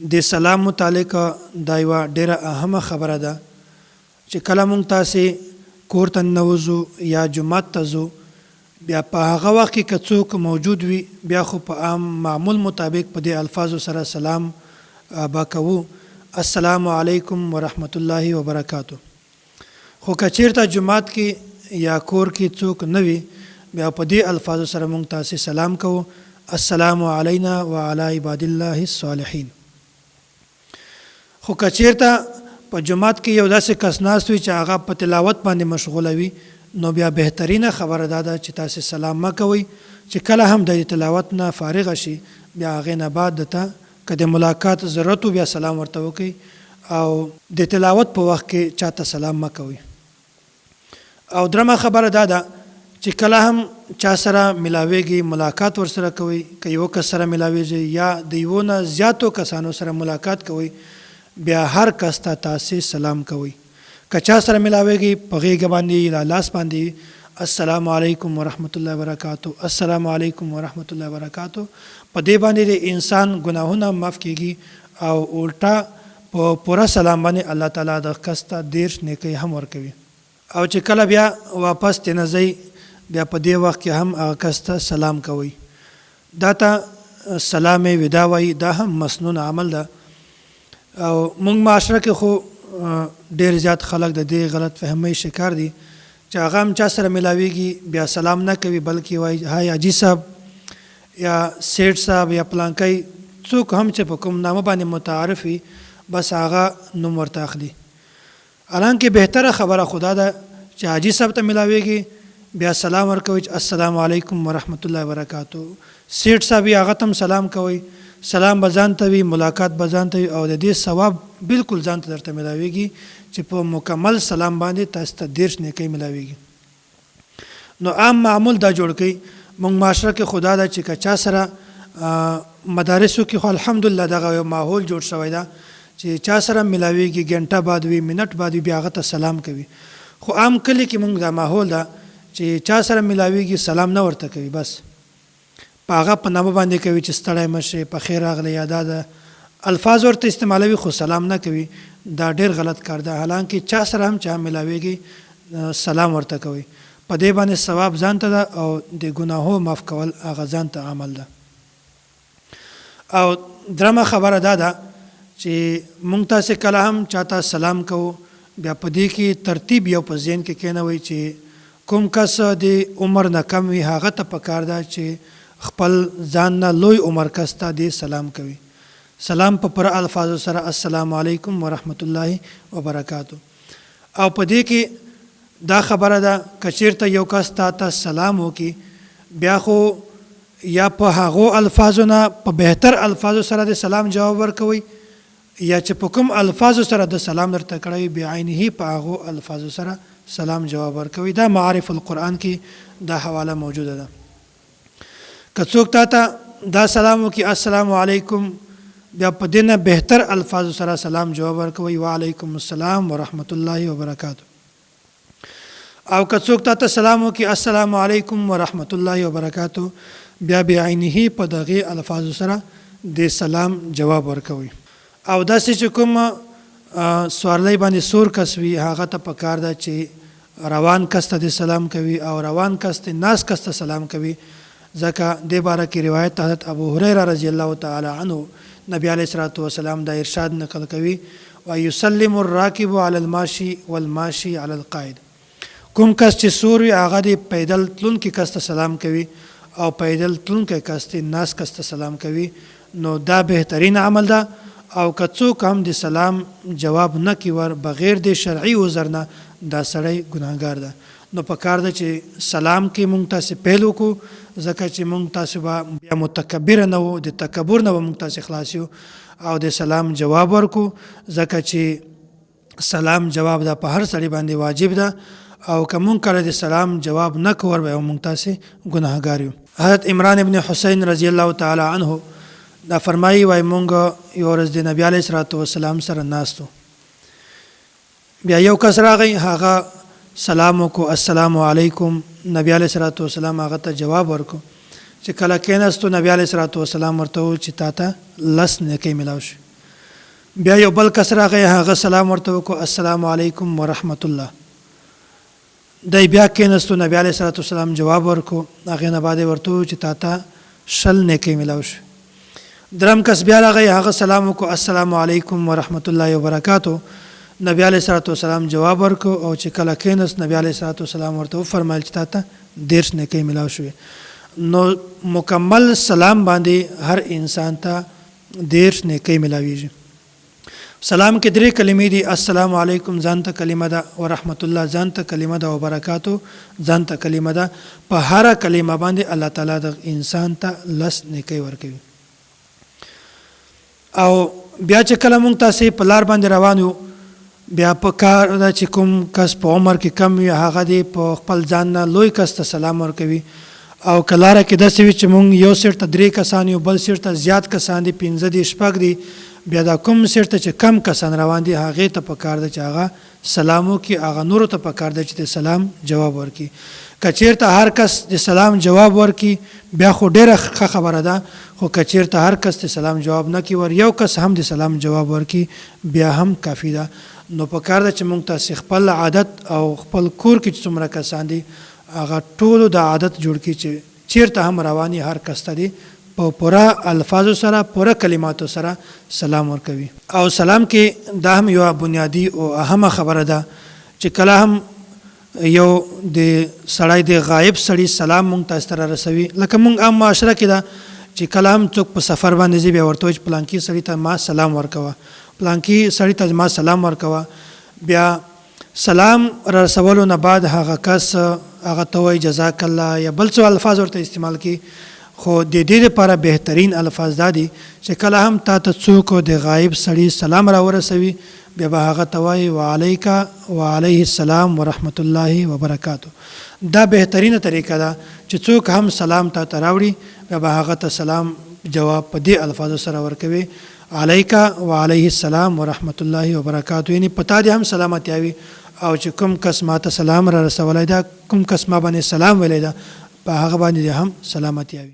د سلام متعلق دا یوه ډیره اهمه خبره ده چې کله مونږ تاسې کور ته ننوځو یا جومات ته ځو بیا په هغه وخت کې که څوک موجود وي بیا خو په عام معمول مطابق په دې الفاظو سره سلام به کوو السلام علیکم ورحمت الله وبرکاتو. خو که چیرته جومات کې یا کور کې څوک نه وي بیا په دې الفاظو سره مونږ تاسې سلام کوو السلام علینا وعلی عباد الله الصالحین. خو که چیرته په جومات کې یو داسې کس ناست وي چې هغه په تلاوت باندې مشغوله وي نو بیا بهترینه خبره دا ده چې تاسې سلام مه کوئ چې کله هم د تلاوت نه فارغه شي بیا هغې نه بعد دته که د ملاقات ضرورت بیا سلام ورته وکړئ او د تلاوت په وخت کې چاته سلام مه کوئ. او درمه خبره دا ده چې کله هم چا سره ملاویږي ملاقات ورسره کوئ که یو کس سره ملاویږي یا د یو نه زیاتو کسانو سره ملاقات کوئ بیا هر کس ته تاسې سلام کوئ. که چا سره ملاویږي په غېږه باندې یا لاس باندې السلام علیکم ورحمت الله وبرکاتو السلام علیکم ورحمت الله وبرکاتو په دې باندې د انسان ګناهونه معاف کیږي او الټا په پوره سلام باندې الله تعالی د کس ته ډېر نیکۍ هم ورکوي. او چې کله بیا واپس ترنه ځئ بیا په دې وخت کې هم هغه کس ته سلام کوئ. دا ته سلام ودا وایي دا هم مسنون عمل ده. او مونږ معاشره کې خو ډېر زیات خلک د دې غلط فهمۍ شکار دي چې هغه هم چا سره ملاویږي بیا سلام نه کوي بلکې وایي هاي حاجي صاحب یا سیټ صاحب یا پلانکی څوک هم چې په کوم نامه باندې متعارف وي بس هغه نوم ورته اخلي. حالانکه بهتره خبره خدا ده چې حاجي صاحب ته ملاویږي بیا سلام ورکوي السلام علیکم ورحمت الله وبرکاتو. سیټ صاحب هغه ته سلام کوي سلام به ځان ته وي ملاقات به ځان ته وي او د دې ثواب بالکل ځان ته درته ملاویږي چې په مکمل سلام باندې تاسو ته 10 نیکۍ ملاویږي. نو عام معمول دا جوړ کړئ موږ معاشره کې خدا دا چې که چا سره مدارسو کې خو الحمدلله دغه یو ماحول جوړ شوی ده چې چا سره ملاویږي ګنټه بعد وي منټ بعد وي بیا هغه ته سلام کوي. خو عام کلی کې موږ دا ماحول ده چې چا سره ملاویږي سلام نه ورته کوي بس په هغه په نامه باندې کوي چې ستړی مشه په خیر راغلی یا دا د الفاظ ورته استعمالوي خو سلام نه کوي. دا ډېر غلط کار ده. حالانکه چا سره هم چا ملاویږي سلام ورته کوي په دې باندې ثواب ځان ته ده او د ګناهو معاف کول هغه ځان ته عمل ده. او درمه خبره دا ده چې مونږ تاسې کله هم چاته سلام کوو بیا په دې کې ترتیب یو په ذهن کې کېنوئ چې کوم کس د عمر نه کم وي هغه ته پکار ده چې خپل ځان نه لوی عمر کس ته دې سلام کوي. سلام په پر الفاظو سره السلام علیکم ورحمت الله وبرکاتو. او په دې کې دا خبره ده که چېرته یو کس ته سلام وکړي بیا خو یا په هغو الفاظو نه په بهتر الفاظو سره د سلام جواب ورکوي یا چې په کوم الفاظو سره د سلام درته کړی بعینه په هغو الفاظو سره سلام جواب ورکوي. دا معارف القرآن کې دا حواله موجوده ده. که څوک تا دا سلام وکړي السلام علیکم بیا په دې نه بهتر الفاظو سره سلام جواب ورکوي وعلیکم السلام ورحمت الله وبرکاتو. او که څوک تا سلام وکړي السلام علیکم ورحمت الله وبرکاتو بیا بعینه په دغه الفاظو سره د سلام جواب ورکوي. او داسې چې کوم سوارلی باندې سور کس وي هغه ته پکار ده چې روان کس ته د سلام کوي او روان کس ته ناس کس ته سلام کوي. ځکه دې باره کې روایت حضرت ابو هریره رضی الله تعالی عنه نبی علیه الصلاۃ والسلام دا ارشاد نقل کوي ويسلم الراکب علی الماشی والماشی علی القاعد. کوم کس چې سور وي هغه د پیدل تلونکي کس ته سلام کوي او پیدل تلونکی کس ته ناس کس ته سلام کوي. نو دا بهترین عمل ده. او که څوک هم د سلام جواب نه کوي ور بغیر د شرعي عذر نه دا سړی ګناهګار ده. نو په کار ده چې سلام کې مونږ تاسې پیل وکړو ځکه چې مونږ تاسې به بیا متکبر نه وو د تکبر نه به مونږ تاسې خلاص یو او د سلام جواب ورکو ځکه چې سلام جواب ده په هر سړي باندې واجب ده. او که مونږ کله د سلام جواب نه کوو به مونږ تاسې ګناهګار یو. حضرت عمران ابن حسین رضی الله تعالی عنه دا فرمایي وای مونږ یو ورځ د نبی علیه الصلاۃ والسلام سره ناستو بیا یو کس راغی هغه سلام وکړو السلام علیکم. نبی علیه الصلاۃ والسلام هغه ته جواب ورکړو چې کله کېناستو نبی علیه الصلاۃ والسلام ورته وویل چې تا ته 10 نیکۍ ملاو شي بیا یو بل کس راغی هغه سلام ورته وکړو السلام علیکم ورحمت الله. دی بیا کېناستو نبی علیه الصلاة والسلام جواب ورکړو هغې نه بعد یې ورته وویل چې تا ته 100 نیکۍ میلاو شوې. درم کس بیا راغی هغه سلام وکړو السلام علیکم ورحمت الله وبرکاتو. نبی علیه الصلاة والسلام جواب ورکړو او چې کله کېناست نبی علیه الصلاة والسلام ورته وفرمایل چې تا ته 10 نیکۍ میلاو شوې. نو مکمل سلام باندې هر انسان ته 10 نیکۍ میلاویږي. سلام کې 3 کلمې دي. السلام علیکم ځان ته کلمه ده، ورحمت الله ځان ته کلمه ده، وبرکاتو ځان ته کلمه ده. په هر کلمه باندې الله تعالی د انسان ته 10 نیکۍ ورکوي. او بیا چې کله مونږ تاسې په لار باندې روان یو، بیا په کار ده چې کوم کس په عمر کې کم وي هغه دی په خپل ځان نه لوی کس ته سلام ورکوي. او که لاره کې داسې وي چې مونږ یو سیټ ته 3 کسان یو، بل سیټ ته زیات کسان دي، 15 دي، 6 دي، بیا دا کوم سیټ ته چې کم کسان روان دي هغې ته پکار ده چې هغه سلام وکړي، هغه نورو ته پکار ده چې د سلام جواب ورکړي. که چېرته هر کس د سلام جواب ورکړي بیا خو ډېره ښه خبره ده، خو که چېرته هر کس د سلام جواب نه کړي ور یو کس هم د سلام جواب ورکړي بیا هم کافي ده. نو پکار ده چې مونږ تاسې خپل عادت او خپل کور کې چې څومره کسان دي هغه ټولو د عادت جوړ کړي چې چېرته هم رواني هر کس ته دي په پوره الفاظو سره پوره کلماتو سره سلام ورکوي. او سلام کې دا هم یو بنیادی او اهمه خبره ده چې کله هم یو د سړی د غایب سړي سلام مونږ تاسو ته رسوي. لکه مونږ عام معاشره کې ده چې کله هم څوک په سفر باندې ځي بیا ورته وایي چې پلانکي سړي ته ما سلام ورکوه، پلانکي سړي ته ما سلام ورکوه. بیا سلام رسولو نه بعد هغه کس هغه ته وایي جزاک الله یا بل څه الفاظ ورته استعمال کړي. خو د دې لپاره بهترین الفاظ دا دي چې کله هم تا ته څوک د غایب سړي سلام را ورسوي بیا به هغه ته وایي وعلیک وعلیه السلام ورحمت الله وبرکاتو. دا بهترینه طریقه ده چې څوک هم سلام تا ته راوړي بیا به هغه ته سلام جواب په دې الفاظو سره ورکوي علیک وعلیه السلام ورحمت الله وبرکاتو. یعنی پتا دې هم سلامتی وي او چې کوم کس ما ته سلام را رسولی ده، کوم کس ما باندې سلام ویلی ده په هغه باندې هم سلامتی وي.